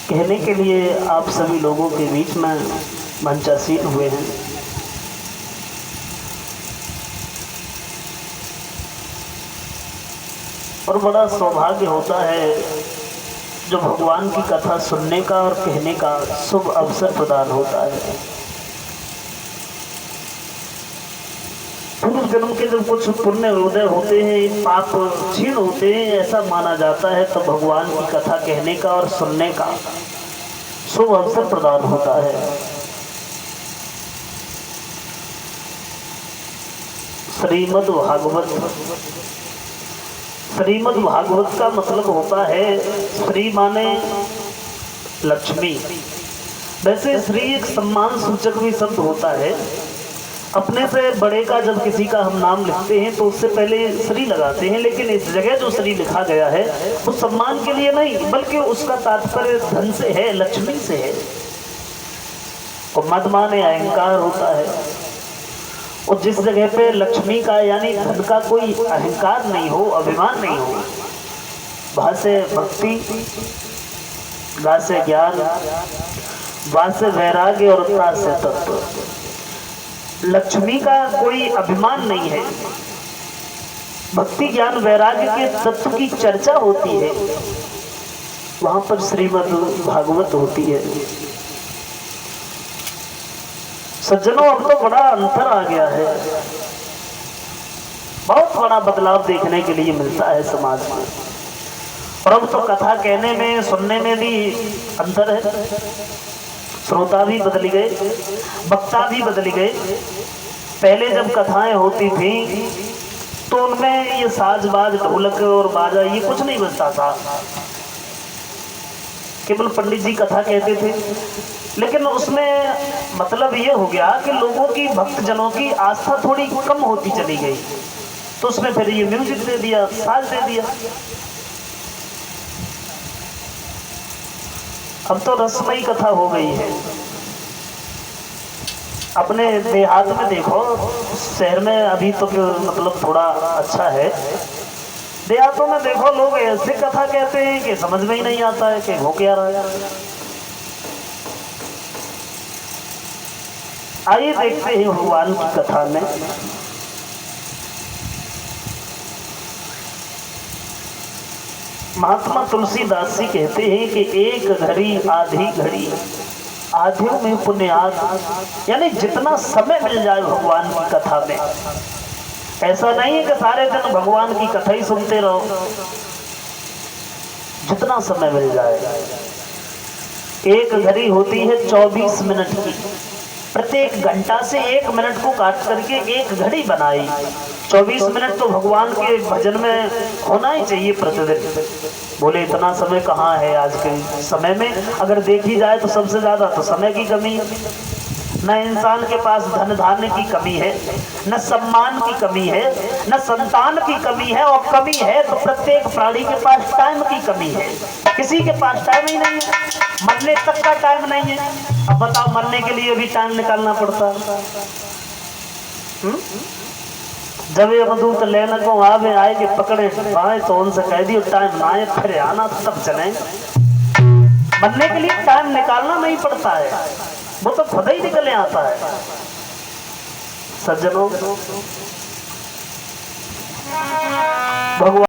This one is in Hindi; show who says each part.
Speaker 1: कहने के लिए आप सभी लोगों के बीच में मंचासीन हुए हैं। और बड़ा सौभाग्य होता है जो भगवान की कथा सुनने का और कहने का शुभ अवसर प्रदान होता है। पूर्व जन्म के जब कुछ पुण्य उदय होते हैं, पाप क्षीण होते हैं, ऐसा माना जाता है, तो भगवान की कथा कहने का और सुनने का शुभ अवसर प्रदान होता है। श्रीमद् भागवत का मतलब होता है श्री माने लक्ष्मी। वैसे श्री एक सम्मान सूचक भी शब्द होता है। अपने से बड़े का जब किसी का हम नाम लिखते हैं तो उससे पहले श्री लगाते हैं, लेकिन इस जगह जो श्री लिखा गया है वो सम्मान के लिए नहीं, बल्कि उसका तात्पर्य धन से है, लक्ष्मी से है। और मद माने अहंकार होता है। और जिस जगह पे लक्ष्मी का यानी धन का कोई अहंकार नहीं हो, अभिमान नहीं हो, भा से भक्ति, गा से ज्ञान, वा से वैराग्य और ता से तत्व। लक्ष्मी का कोई अभिमान नहीं है। भक्ति ज्ञान वैराग्य के तत्व की चर्चा होती है, वहां पर श्रीमद् भागवत होती है। सज्जनों, अब तो बड़ा अंतर आ गया है, बहुत बड़ा बदलाव देखने के लिए मिलता है समाज में। और अब तो कथा कहने में, सुनने में भी अंतर है। श्रोता भी बदल गए, वक्ता भी बदल गए। पहले जब कथाएं होती थी तो उनमें ये साजबाज, ढोलक और बाजा ये कुछ नहीं बजता था, केवल पंडित जी कथा कहते थे। लेकिन उसमें मतलब ये हो गया कि लोगों की, भक्तजनों की आस्था थोड़ी कम होती चली गई, तो उसमें फिर ये म्यूजिक दे दिया, साज दे दिया। अब तो रसमयी कथा हो गई है। अपने देहात में देखो, शहर में अभी तो मतलब थोड़ा अच्छा है, देहातों में देखो लोग ऐसे कथा कहते हैं कि समझ में ही नहीं आता है कि हो क्या रहा है। आइए देखते हैं भगवान की कथा में। महात्मा तुलसीदास जी कहते हैं कि एक घड़ी आधी घड़ी, आधियों में पुण्याद, यानी जितना समय मिल जाए भगवान की कथा में। ऐसा नहीं है कि सारे दिन भगवान की कथा ही सुनते रहो, जितना समय मिल जाए। एक घड़ी होती है 24 मिनट की, प्रत्येक घंटा से 1 मिनट को काट करके एक घड़ी बनाई। 24 मिनट तो भगवान के भजन में होना ही चाहिए प्रतिदिन। बोले इतना समय कहाँ है आज के समय में? अगर देखी जाए तो सबसे ज्यादा तो समय की कमी है। न इंसान के पास धन धान्य की कमी है, न सम्मान की कमी है, न संतान की कमी है, और कमी है तो प्रत्येक प्राणी के पास टाइम की कमी है। किसी के पास टाइम ही नहीं है, मरने तक का टाइम नहीं है। अब बताओ, मरने के लिए भी टाइम निकालना पड़ता है। जब ये अवधूत लेने को आवे आए के पकड़े पाए तो उनसे कह दियो टाइम ना आए फिर आना तब चले। मरने के लिए टाइम निकालना नहीं पड़ता है, वो तो खुद ही निकले आता है। सज्जनों, भगवान